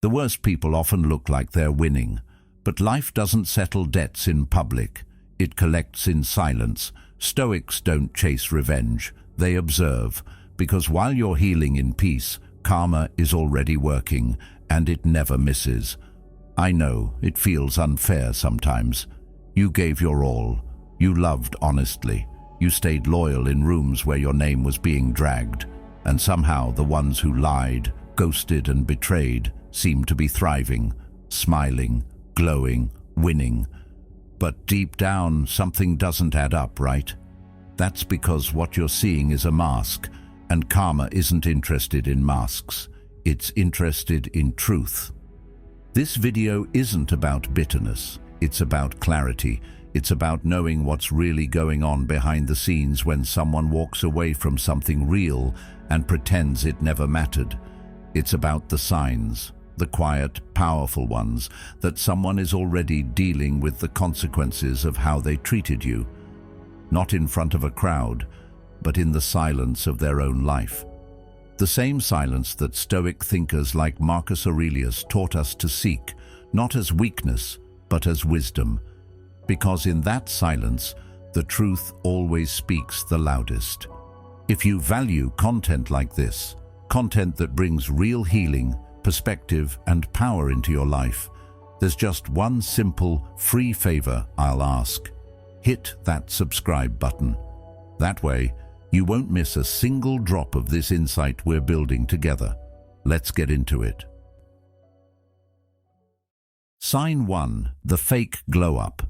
The worst people often look like they're winning, but life doesn't settle debts in public. It collects in silence. Stoics don't chase revenge, they observe, because while you're healing in peace, karma is already working, and it never misses. I know, it feels unfair sometimes. You gave your all. You loved honestly. You stayed loyal in rooms where your name was being dragged, and somehow the ones who lied, ghosted and betrayed seemed to be thriving, smiling, glowing, winning. But deep down, something doesn't add up, right? That's because what you're seeing is a mask, and karma isn't interested in masks. It's interested in truth. This video isn't about bitterness. It's about clarity. It's about knowing what's really going on behind the scenes when someone walks away from something real and pretends it never mattered. It's about the signs, the quiet, powerful ones, that someone is already dealing with the consequences of how they treated you. Not in front of a crowd, but in the silence of their own life. The same silence that Stoic thinkers like Marcus Aurelius taught us to seek, not as weakness, but as wisdom. Because in that silence, the truth always speaks the loudest. If you value content like this, content that brings real healing, perspective, and power into your life, there's just one simple, free favor I'll ask. Hit that subscribe button. That way, you won't miss a single drop of this insight we're building together. Let's get into it. Sign 1. The fake glow-up.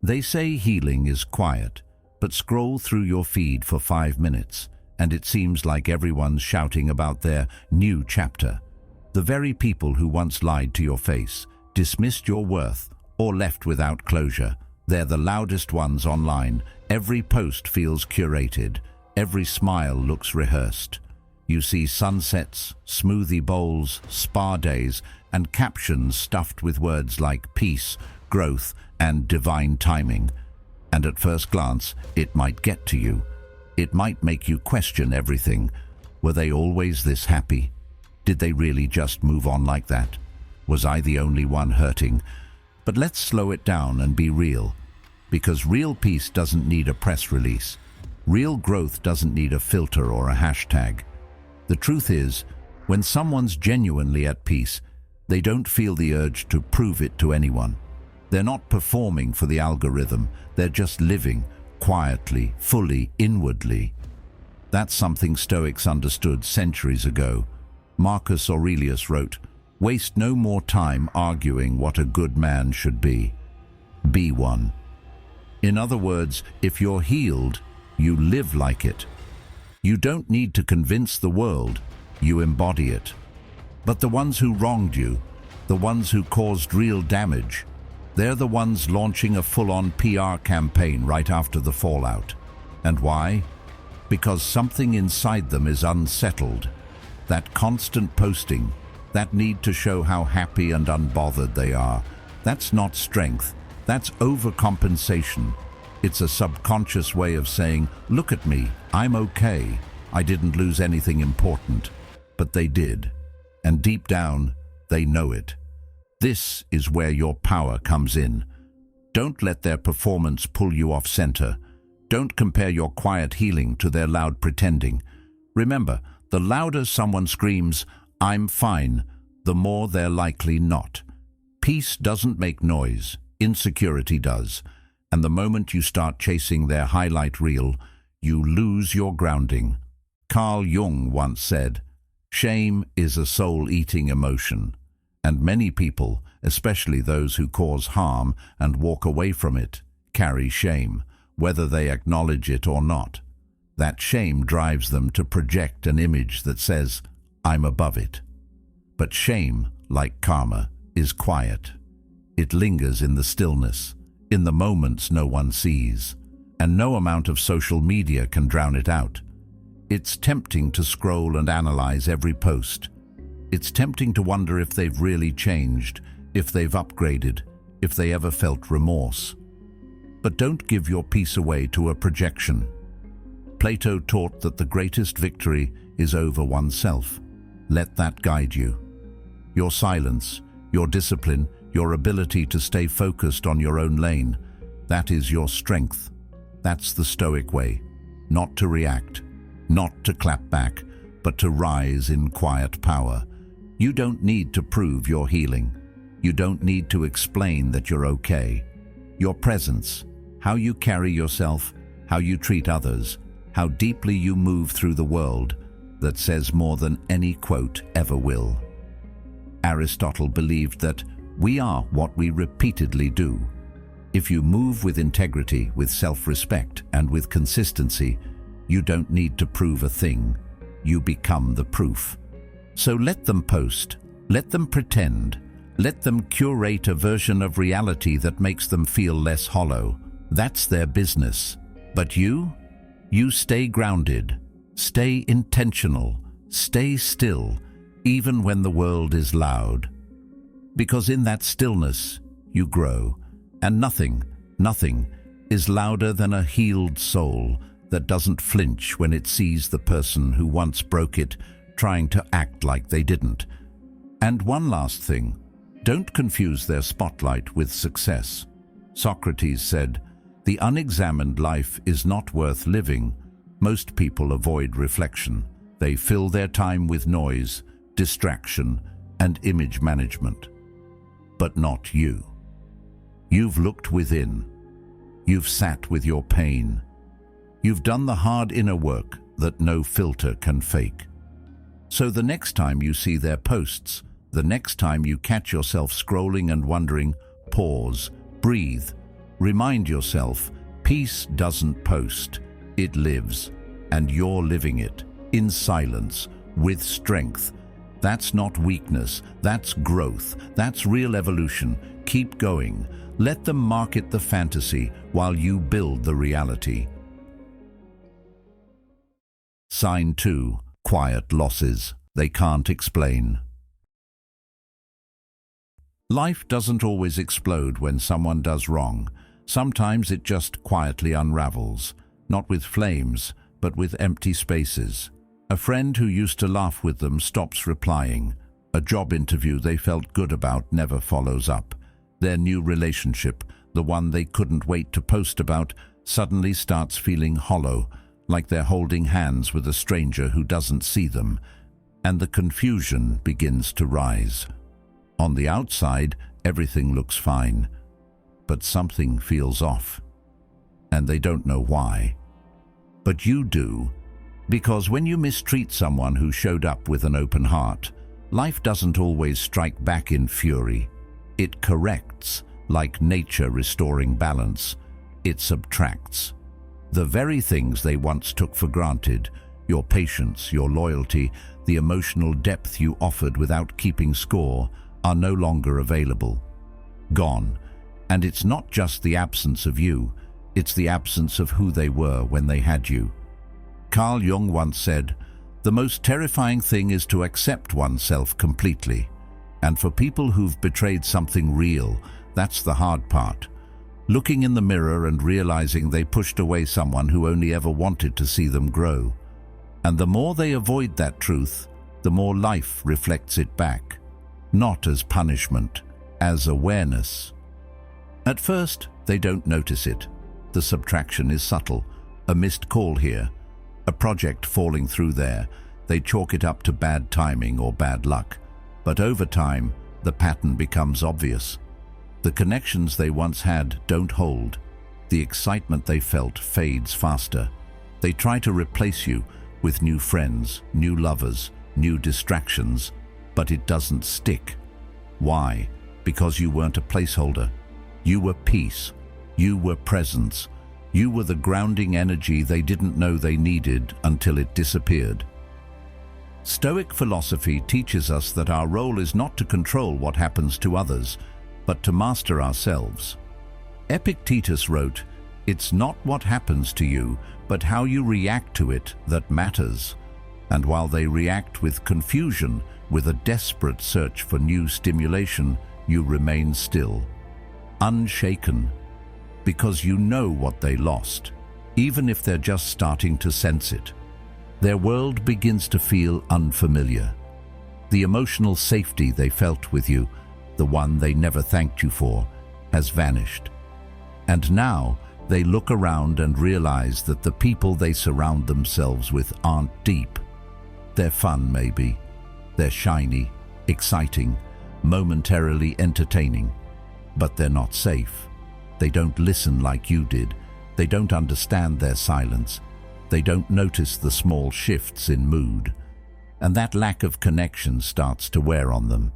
They say healing is quiet, but scroll through your feed for 5 minutes, and it seems like everyone's shouting about their new chapter. The very people who once lied to your face, dismissed your worth, or left without closure, they're the loudest ones online. Every post feels curated. Every smile looks rehearsed. You see sunsets, smoothie bowls, spa days, and captions stuffed with words like peace, growth, and divine timing. And at first glance, it might get to you. It might make you question everything. Were they always this happy? Did they really just move on like that? Was I the only one hurting? But let's slow it down and be real. Because real peace doesn't need a press release. Real growth doesn't need a filter or a hashtag. The truth is, when someone's genuinely at peace, they don't feel the urge to prove it to anyone. They're not performing for the algorithm. They're just living, quietly, fully, inwardly. That's something Stoics understood centuries ago. Marcus Aurelius wrote, "Waste no more time arguing what a good man should be. Be one." In other words, if you're healed, you live like it. You don't need to convince the world, you embody it. But the ones who wronged you, the ones who caused real damage, they're the ones launching a full-on PR campaign right after the fallout. And why? Because something inside them is unsettled. That constant posting, that need to show how happy and unbothered they are, that's not strength, that's overcompensation. It's a subconscious way of saying, look at me, I'm okay, I didn't lose anything important. But they did, and deep down, they know it. This is where your power comes in. Don't let their performance pull you off center. Don't compare your quiet healing to their loud pretending. Remember, the louder someone screams, "I'm fine," the more they're likely not. Peace doesn't make noise, insecurity does. And the moment you start chasing their highlight reel, you lose your grounding. Carl Jung once said, "Shame is a soul-eating emotion." And many people, especially those who cause harm and walk away from it, carry shame, whether they acknowledge it or not. That shame drives them to project an image that says, "I'm above it." But shame, like karma, is quiet. It lingers in the stillness, in the moments no one sees, and no amount of social media can drown it out. It's tempting to scroll and analyze every post. It's tempting to wonder if they've really changed, if they've upgraded, if they ever felt remorse. But don't give your peace away to a projection. Plato taught that the greatest victory is over oneself. Let that guide you. Your silence, your discipline, your ability to stay focused on your own lane, that is your strength. That's the Stoic way. Not to react, not to clap back, but to rise in quiet power. You don't need to prove you're healing. You don't need to explain that you're okay. Your presence, how you carry yourself, how you treat others, how deeply you move through the world, that says more than any quote ever will. Aristotle believed that we are what we repeatedly do. If you move with integrity, with self-respect, and with consistency, you don't need to prove a thing. You become the proof. So let them post, let them pretend, let them curate a version of reality that makes them feel less hollow. That's their business. But you stay grounded, stay intentional, stay still, even when the world is loud. Because in that stillness, you grow, and nothing is louder than a healed soul that doesn't flinch when it sees the person who once broke it trying to act like they didn't. And one last thing, don't confuse their spotlight with success. Socrates said, "The unexamined life is not worth living." Most people avoid reflection. They fill their time with noise, distraction, and image management. But not you. You've looked within. You've sat with your pain. You've done the hard inner work that no filter can fake. So the next time you see their posts, the next time you catch yourself scrolling and wondering, pause, breathe, remind yourself, peace doesn't post, it lives, and you're living it, in silence, with strength. That's not weakness, that's growth, that's real evolution. Keep going. Let them market the fantasy while you build the reality. Sign 2. Quiet losses they can't explain. Life doesn't always explode when someone does wrong. Sometimes it just quietly unravels, not with flames, but with empty spaces. A friend who used to laugh with them stops replying. A job interview they felt good about never follows up. Their new relationship, the one they couldn't wait to post about, suddenly starts feeling hollow, like they're holding hands with a stranger who doesn't see them, and the confusion begins to rise. On the outside, everything looks fine, but something feels off, and they don't know why. But you do, because when you mistreat someone who showed up with an open heart, life doesn't always strike back in fury. It corrects, like nature restoring balance. It subtracts. The very things they once took for granted, your patience, your loyalty, the emotional depth you offered without keeping score, are no longer available. Gone. And it's not just the absence of you, it's the absence of who they were when they had you. Carl Jung once said, "The most terrifying thing is to accept oneself completely." And for people who've betrayed something real, that's the hard part. Looking in the mirror and realizing they pushed away someone who only ever wanted to see them grow. And the more they avoid that truth, the more life reflects it back. Not as punishment, as awareness. At first, they don't notice it. The subtraction is subtle. A missed call here, a project falling through there. They chalk it up to bad timing or bad luck. But over time, the pattern becomes obvious. The connections they once had don't hold. The excitement they felt fades faster. They try to replace you with new friends, new lovers, new distractions, but it doesn't stick. Why? Because you weren't a placeholder. You were peace. You were presence. You were the grounding energy they didn't know they needed until it disappeared. Stoic philosophy teaches us that our role is not to control what happens to others, but to master ourselves. Epictetus wrote, "It's not what happens to you, but how you react to it that matters." And while they react with confusion, with a desperate search for new stimulation, you remain still, unshaken, because you know what they lost, even if they're just starting to sense it. Their world begins to feel unfamiliar. The emotional safety they felt with you, the one they never thanked you for, has vanished. And now they look around and realize that the people they surround themselves with aren't deep. They're fun, maybe. They're shiny, exciting, momentarily entertaining. But they're not safe. They don't listen like you did. They don't understand their silence. They don't notice the small shifts in mood. And that lack of connection starts to wear on them.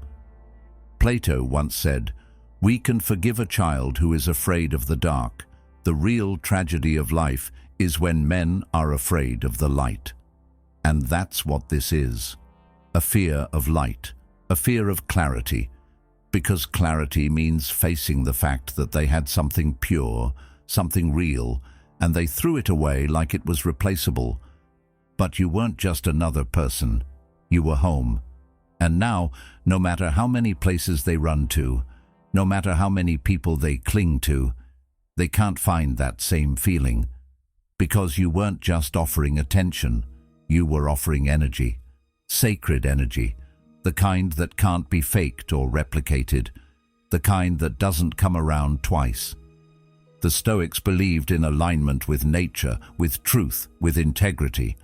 Plato once said, "We can forgive a child who is afraid of the dark. The real tragedy of life is when men are afraid of the light." And that's what this is. A fear of light, a fear of clarity. Because clarity means facing the fact that they had something pure, something real, and they threw it away like it was replaceable. But you weren't just another person. You were home. And now, no matter how many places they run to, no matter how many people they cling to, they can't find that same feeling. Because you weren't just offering attention, you were offering energy. Sacred energy. The kind that can't be faked or replicated. The kind that doesn't come around twice. The Stoics believed in alignment with nature, with truth, with integrity.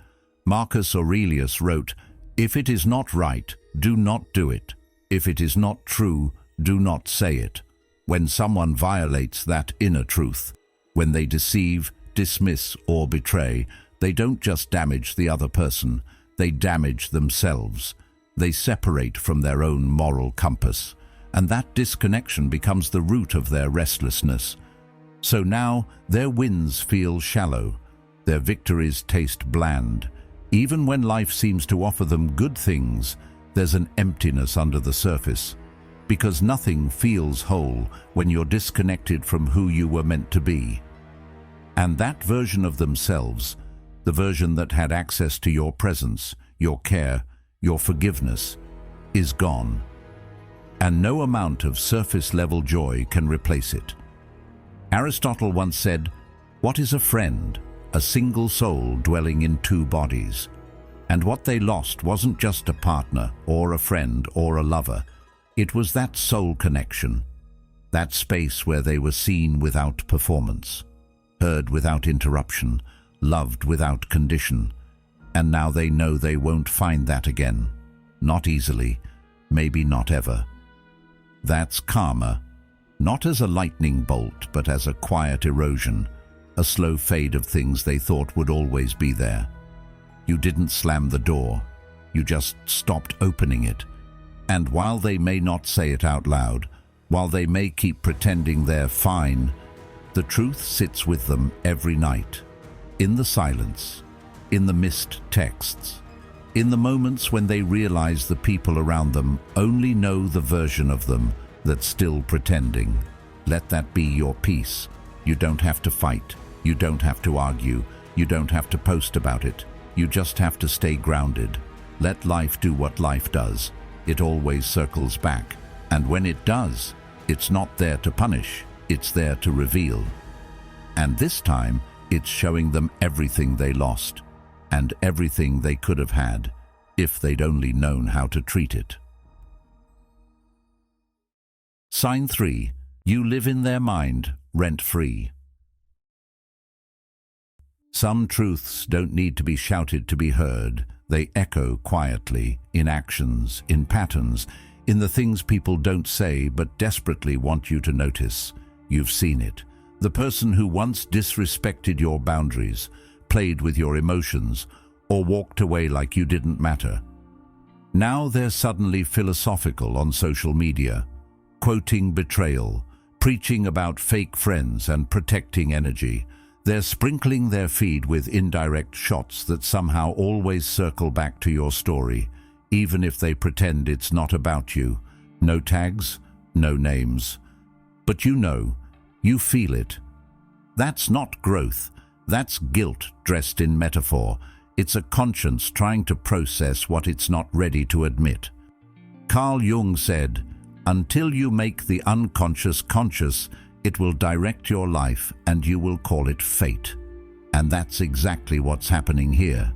Marcus Aurelius wrote, "If it is not right, do not do it. If it is not true, do not say it." When someone violates that inner truth, when they deceive, dismiss, or betray, they don't just damage the other person, they damage themselves. They separate from their own moral compass, and that disconnection becomes the root of their restlessness. So now their wins feel shallow, their victories taste bland. Even when life seems to offer them good things, there's an emptiness under the surface, because nothing feels whole when you're disconnected from who you were meant to be. And that version of themselves, the version that had access to your presence, your care, your forgiveness, is gone. And no amount of surface-level joy can replace it. Aristotle once said, "What is a friend? A single soul dwelling in two bodies." And what they lost wasn't just a partner or a friend or a lover. It was that soul connection, that space where they were seen without performance, heard without interruption, loved without condition. And now they know they won't find that again. Not easily, maybe not ever. That's karma, not as a lightning bolt, but as a quiet erosion, a slow fade of things they thought would always be there. You didn't slam the door, you just stopped opening it. And while they may not say it out loud, while they may keep pretending they're fine, the truth sits with them every night, in the silence, in the missed texts, in the moments when they realize the people around them only know the version of them that's still pretending. Let that be your peace. You don't have to fight. You don't have to argue. You don't have to post about it. You just have to stay grounded. Let life do what life does. It always circles back. And when it does, it's not there to punish. It's there to reveal. And this time, it's showing them everything they lost and everything they could have had if they'd only known how to treat it. Sign 3. You live in their mind, rent-free. Some truths don't need to be shouted to be heard. They echo quietly, in actions, in patterns, in the things people don't say but desperately want you to notice. You've seen it. The person who once disrespected your boundaries, played with your emotions, or walked away like you didn't matter. Now they're suddenly philosophical on social media, quoting betrayal, preaching about fake friends and protecting energy. They're sprinkling their feed with indirect shots that somehow always circle back to your story, even if they pretend it's not about you. No tags, no names. But you feel it. That's not growth. That's guilt dressed in metaphor. It's a conscience trying to process what it's not ready to admit. Carl Jung said, "Until you make the unconscious conscious, it will direct your life and you will call it fate." And that's exactly what's happening here.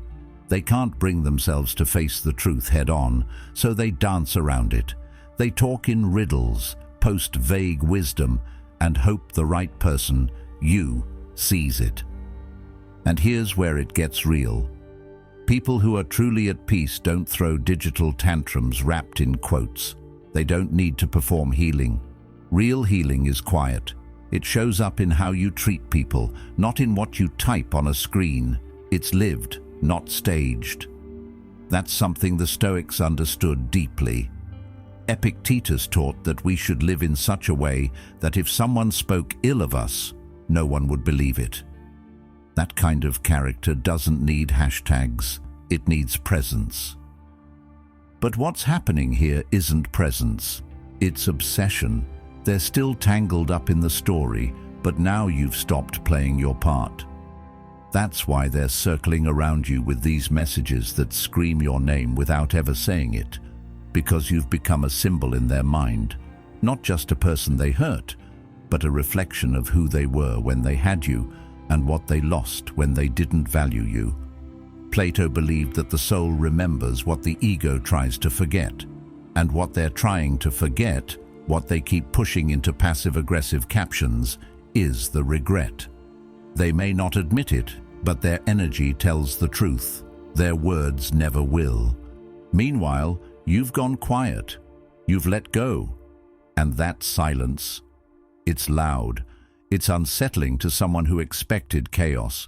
They can't bring themselves to face the truth head-on, so they dance around it. They talk in riddles, post vague wisdom, and hope the right person, you, sees it. And here's where it gets real. People who are truly at peace don't throw digital tantrums wrapped in quotes. They don't need to perform healing. Real healing is quiet. It shows up in how you treat people, not in what you type on a screen. It's lived, not staged. That's something the Stoics understood deeply. Epictetus taught that we should live in such a way that if someone spoke ill of us, no one would believe it. That kind of character doesn't need hashtags, it needs presence. But what's happening here isn't presence, it's obsession. They're still tangled up in the story, but now you've stopped playing your part. That's why they're circling around you with these messages that scream your name without ever saying it, because you've become a symbol in their mind, not just a person they hurt, but a reflection of who they were when they had you and what they lost when they didn't value you. Plato believed that the soul remembers what the ego tries to forget, and what they're trying to forget, what they keep pushing into passive-aggressive captions, is the regret. They may not admit it, but their energy tells the truth. Their words never will. Meanwhile, you've gone quiet. You've let go. And that silence, it's loud. It's unsettling to someone who expected chaos.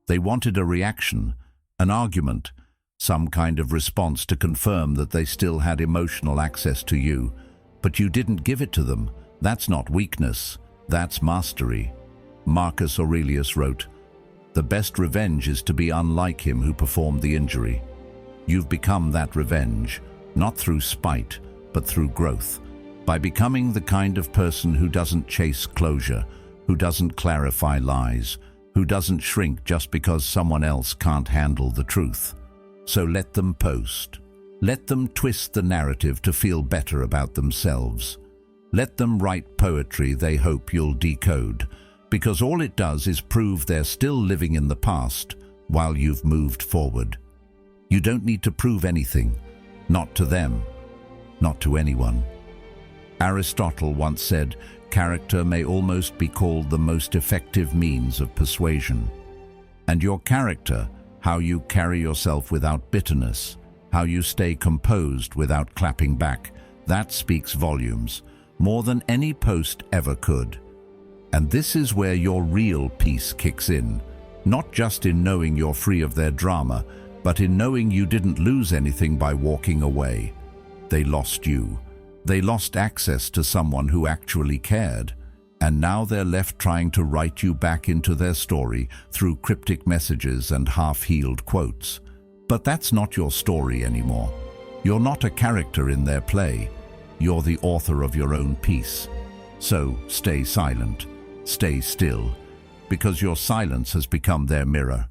They wanted a reaction, an argument, some kind of response to confirm that they still had emotional access to you. But you didn't give it to them. That's not weakness. That's mastery. Marcus Aurelius wrote, "The best revenge is to be unlike him who performed the injury." You've become that revenge, not through spite, but through growth. By becoming the kind of person who doesn't chase closure, who doesn't clarify lies, who doesn't shrink just because someone else can't handle the truth. So let them post. Let them twist the narrative to feel better about themselves. Let them write poetry they hope you'll decode, because all it does is prove they're still living in the past while you've moved forward. You don't need to prove anything, not to them, not to anyone. Aristotle once said, "Character may almost be called the most effective means of persuasion." And your character, how you carry yourself without bitterness, how you stay composed without clapping back, that speaks volumes, more than any post ever could. And this is where your real peace kicks in, not just in knowing you're free of their drama, but in knowing you didn't lose anything by walking away. They lost you. They lost access to someone who actually cared, and now they're left trying to write you back into their story through cryptic messages and half-healed quotes. But that's not your story anymore. You're not a character in their play. You're the author of your own piece. So stay silent, stay still, because your silence has become their mirror.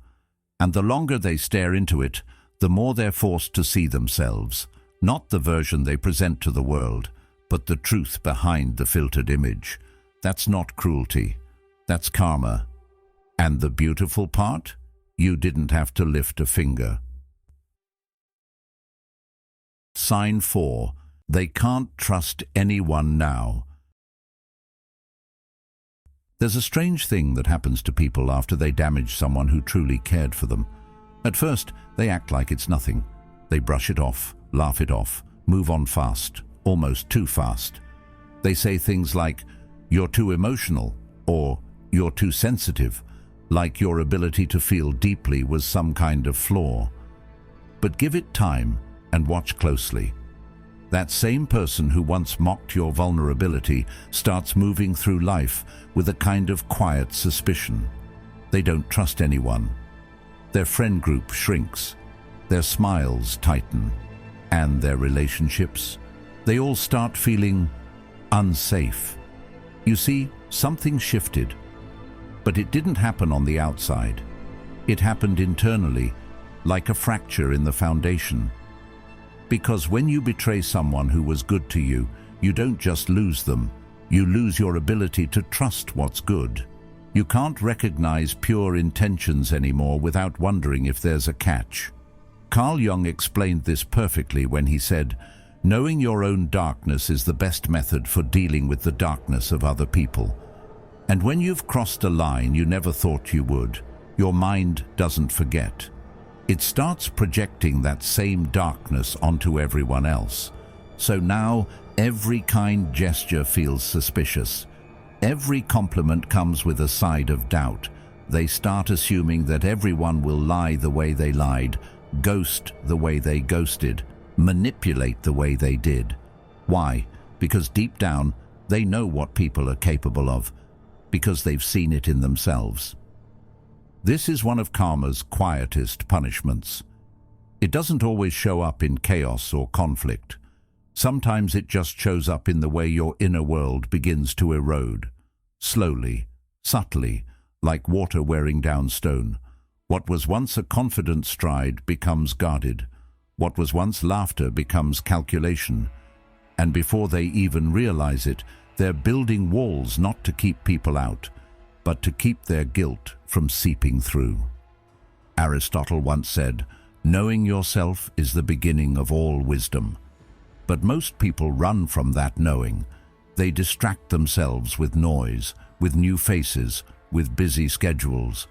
And the longer they stare into it, the more they're forced to see themselves, not the version they present to the world, but the truth behind the filtered image. That's not cruelty, that's karma. And the beautiful part? You didn't have to lift a finger. Sign 4. They can't trust anyone now. There's a strange thing that happens to people after they damage someone who truly cared for them. At first, they act like it's nothing. They brush it off, laugh it off, move on fast, almost too fast. They say things like, "You're too emotional," or "You're too sensitive," like your ability to feel deeply was some kind of flaw. But give it time and watch closely. That same person who once mocked your vulnerability starts moving through life with a kind of quiet suspicion. They don't trust anyone. Their friend group shrinks. Their smiles tighten. And their relationships, they all start feeling unsafe. You see, something shifted. But it didn't happen on the outside. It happened internally, like a fracture in the foundation. Because when you betray someone who was good to you, you don't just lose them, you lose your ability to trust what's good. You can't recognize pure intentions anymore without wondering if there's a catch. Carl Jung explained this perfectly when he said, "Knowing your own darkness is the best method for dealing with the darkness of other people. And when you've crossed a line you never thought you would, your mind doesn't forget. It starts projecting that same darkness onto everyone else. So now every kind gesture feels suspicious. Every compliment comes with a side of doubt. They start assuming that everyone will lie the way they lied, ghost the way they ghosted, manipulate the way they did. Why? Because deep down, they know what people are capable of, because they've seen it in themselves." This is one of karma's quietest punishments. It doesn't always show up in chaos or conflict. Sometimes it just shows up in the way your inner world begins to erode. Slowly, subtly, like water wearing down stone. What was once a confident stride becomes guarded. What was once laughter becomes calculation. And before they even realize it, they're building walls not to keep people out, but to keep their guilt from seeping through. Aristotle once said, "Knowing yourself is the beginning of all wisdom." But most people run from that knowing. They distract themselves with noise, with new faces, with busy schedules.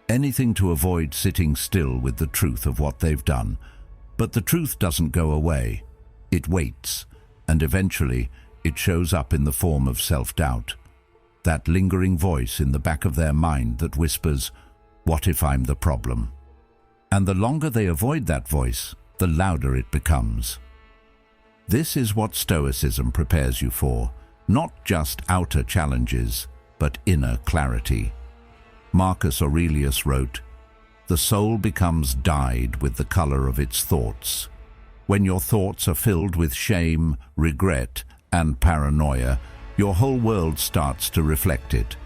Anything to avoid sitting still with the truth of what they've done. But the truth doesn't go away. It waits, and eventually it shows up in the form of self-doubt. That lingering voice in the back of their mind that whispers, "What if I'm the problem?" And the longer they avoid that voice, the louder it becomes. This is what Stoicism prepares you for, not just outer challenges, but inner clarity. Marcus Aurelius wrote, "The soul becomes dyed with the color of its thoughts." When your thoughts are filled with shame, regret, and paranoia, your whole world starts to reflect it.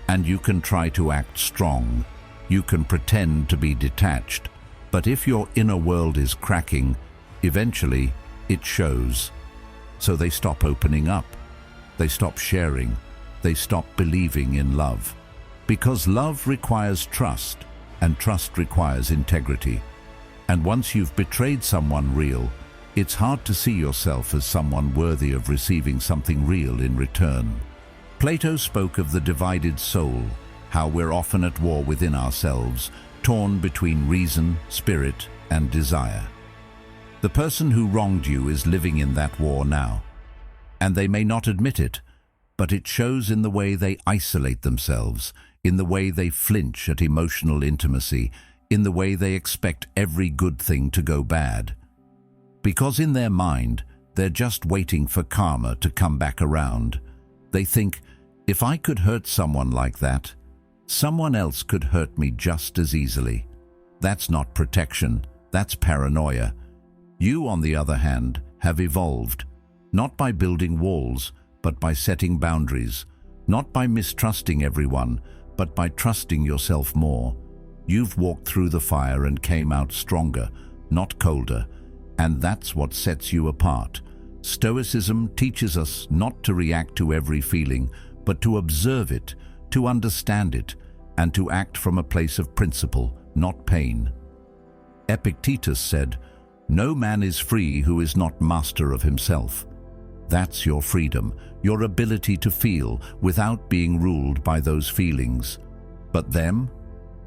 And you can try to act strong. You can pretend to be detached. But if your inner world is cracking, eventually it shows. So they stop opening up. They stop sharing. They stop believing in love. Because love requires trust, and trust requires integrity. And once you've betrayed someone real, it's hard to see yourself as someone worthy of receiving something real in return. Plato spoke of the divided soul, how we're often at war within ourselves, torn between reason, spirit, and desire. The person who wronged you is living in that war now. And they may not admit it, but it shows in the way they isolate themselves, in the way they flinch at emotional intimacy, in the way they expect every good thing to go bad. Because in their mind, they're just waiting for karma to come back around. They think, if I could hurt someone like that, someone else could hurt me just as easily. That's not protection, that's paranoia. You, on the other hand, have evolved, not by building walls, but by setting boundaries, not by mistrusting everyone, but by trusting yourself more. You've walked through the fire and came out stronger, not colder, and that's what sets you apart. Stoicism teaches us not to react to every feeling, but to observe it, to understand it, and to act from a place of principle, not pain. Epictetus said, "No man is free who is not master of himself." That's your freedom, your ability to feel without being ruled by those feelings. But them?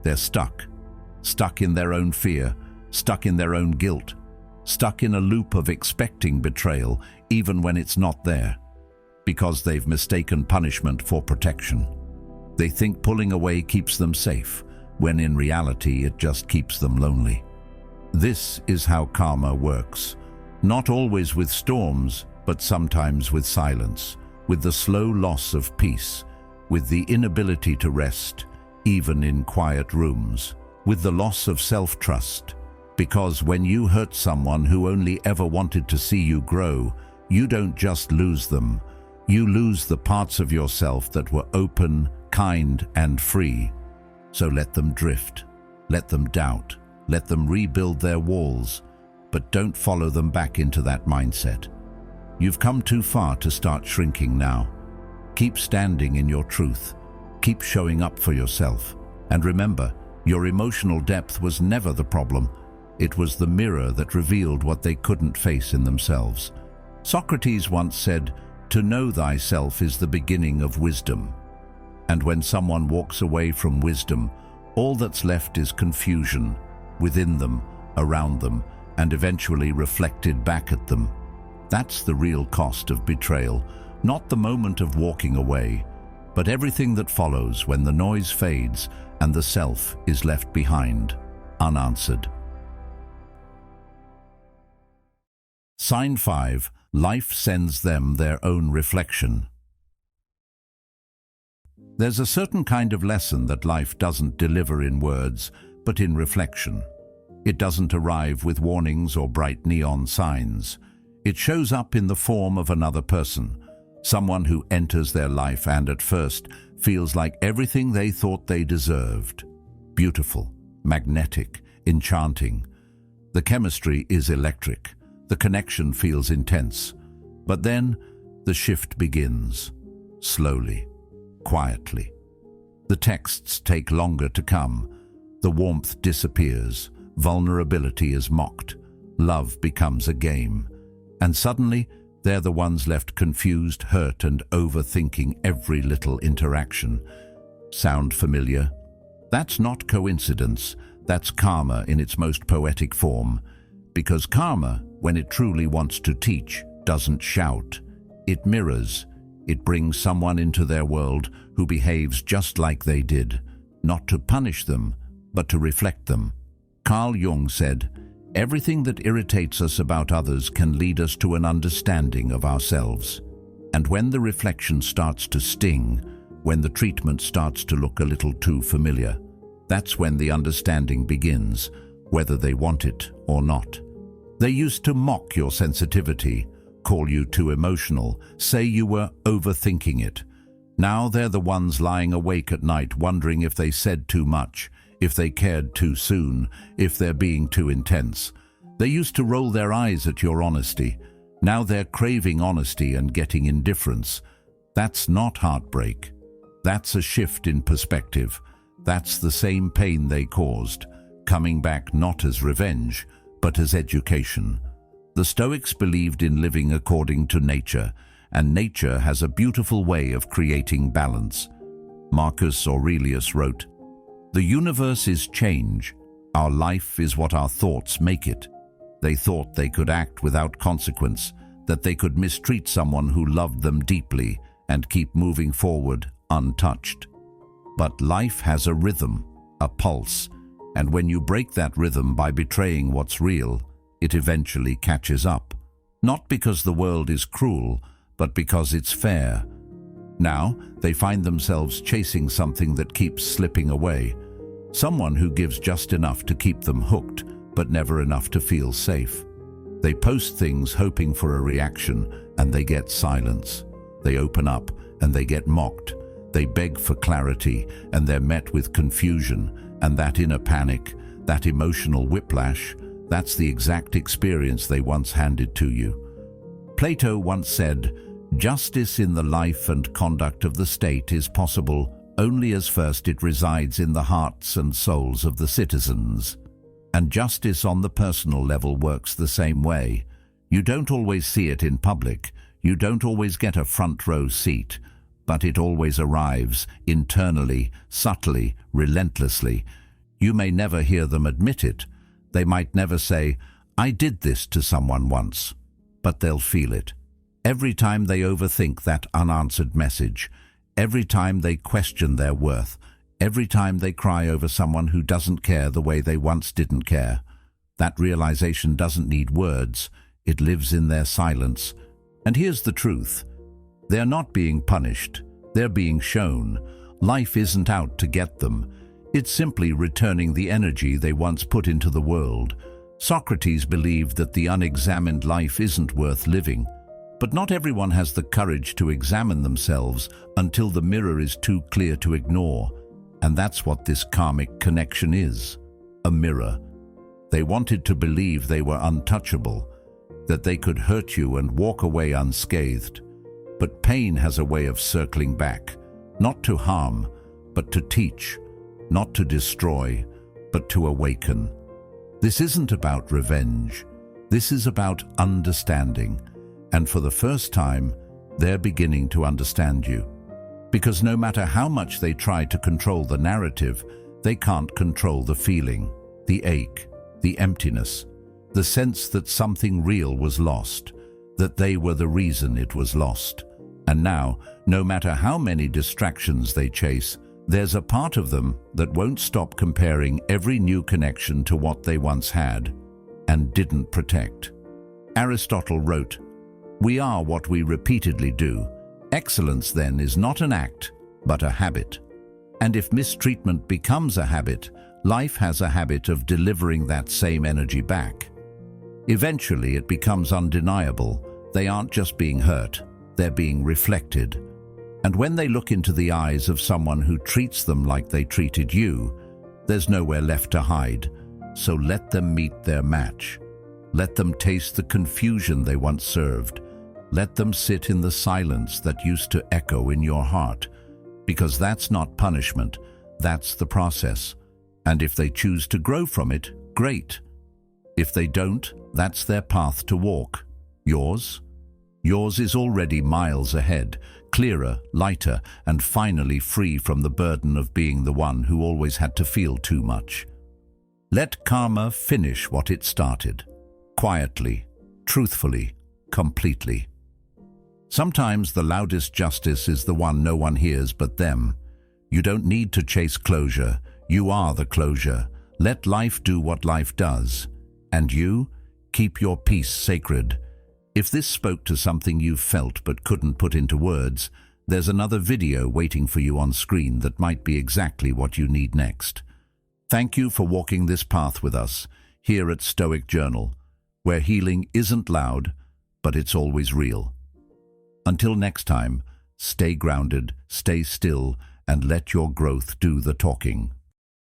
They're stuck in their own fear, stuck in their own guilt, stuck in a loop of expecting betrayal even when it's not there, because they've mistaken punishment for protection. They think pulling away keeps them safe, when in reality it just keeps them lonely. This is how karma works, not always with storms, but sometimes with silence, with the slow loss of peace, with the inability to rest, even in quiet rooms, with the loss of self-trust. Because when you hurt someone who only ever wanted to see you grow, you don't just lose them, you lose the parts of yourself that were open, kind, and free. So let them drift, let them doubt, let them rebuild their walls, but don't follow them back into that mindset. You've come too far to start shrinking now. Keep standing in your truth. Keep showing up for yourself. And remember, your emotional depth was never the problem. It was the mirror that revealed what they couldn't face in themselves. Socrates once said, "To know thyself is the beginning of wisdom." And when someone walks away from wisdom, all that's left is confusion, within them, around them, and eventually reflected back at them. That's the real cost of betrayal, not the moment of walking away, but everything that follows when the noise fades and the self is left behind, unanswered. Sign 5. Life sends them their own reflection. There's a certain kind of lesson that life doesn't deliver in words, but in reflection. It doesn't arrive with warnings or bright neon signs. It shows up in the form of another person, someone who enters their life and at first feels like everything they thought they deserved. Beautiful, magnetic, enchanting. The chemistry is electric. The connection feels intense. But then the shift begins, slowly, quietly. The texts take longer to come. The warmth disappears. Vulnerability is mocked. Love becomes a game. And suddenly, they're the ones left confused, hurt, and overthinking every little interaction. Sound familiar? That's not coincidence. That's karma in its most poetic form. Because karma, when it truly wants to teach, doesn't shout. It mirrors. It brings someone into their world who behaves just like they did, not to punish them, but to reflect them. Carl Jung said, "Everything that irritates us about others can lead us to an understanding of ourselves." And when the reflection starts to sting, when the treatment starts to look a little too familiar, that's when the understanding begins, whether they want it or not. They used to mock your sensitivity, call you too emotional, say you were overthinking it. Now they're the ones lying awake at night wondering if they said too much, if they cared too soon, if they're being too intense. They used to roll their eyes at your honesty. Now they're craving honesty and getting indifference. That's not heartbreak. That's a shift in perspective. That's the same pain they caused, coming back not as revenge, but as education. The Stoics believed in living according to nature, and nature has a beautiful way of creating balance. Marcus Aurelius wrote, "The universe is change. Our life is what our thoughts make it." They thought they could act without consequence, that they could mistreat someone who loved them deeply and keep moving forward untouched. But life has a rhythm, a pulse, and when you break that rhythm by betraying what's real, it eventually catches up. Not because the world is cruel, but because it's fair. Now, they find themselves chasing something that keeps slipping away. Someone who gives just enough to keep them hooked, but never enough to feel safe. They post things hoping for a reaction, and they get silence. They open up, and they get mocked. They beg for clarity, and they're met with confusion, and that inner panic, that emotional whiplash, that's the exact experience they once handed to you. Plato once said, "Justice in the life and conduct of the state is possible only as first it resides in the hearts and souls of the citizens." And justice on the personal level works the same way. You don't always see it in public, you don't always get a front row seat, but it always arrives internally, subtly, relentlessly. You may never hear them admit it. They might never say, "I did this to someone once," but they'll feel it. Every time they overthink that unanswered message, every time they question their worth, every time they cry over someone who doesn't care the way they once didn't care, that realization doesn't need words. It lives in their silence. And here's the truth. They're not being punished. They're being shown. Life isn't out to get them. It's simply returning the energy they once put into the world. Socrates believed that the unexamined life isn't worth living. But not everyone has the courage to examine themselves until the mirror is too clear to ignore. And that's what this karmic connection is. A mirror. They wanted to believe they were untouchable, that they could hurt you and walk away unscathed. But pain has a way of circling back, not to harm, but to teach, not to destroy, but to awaken. This isn't about revenge. This is about understanding. And for the first time, they're beginning to understand you. Because no matter how much they try to control the narrative, they can't control the feeling, the ache, the emptiness, the sense that something real was lost, that they were the reason it was lost. And now, no matter how many distractions they chase, there's a part of them that won't stop comparing every new connection to what they once had and didn't protect. Aristotle wrote, "We are what we repeatedly do. Excellence, then, is not an act, but a habit. And if mistreatment becomes a habit, life has a habit of delivering that same energy back. Eventually, it becomes undeniable. They aren't just being hurt, they're being reflected. And when they look into the eyes of someone who treats them like they treated you, there's nowhere left to hide. So let them meet their match. Let them taste the confusion they once served. Let them sit in the silence that used to echo in your heart. Because that's not punishment, that's the process. And if they choose to grow from it, great. If they don't, that's their path to walk. Yours? Yours is already miles ahead, clearer, lighter, and finally free from the burden of being the one who always had to feel too much. Let karma finish what it started. Quietly, truthfully, completely. Sometimes the loudest justice is the one no one hears but them. You don't need to chase closure. You are the closure. Let life do what life does. And you, keep your peace sacred. If this spoke to something you felt but couldn't put into words, there's another video waiting for you on screen that might be exactly what you need next. Thank you for walking this path with us, here at Stoic Journal, where healing isn't loud, but it's always real. Until next time, stay grounded, stay still, and let your growth do the talking.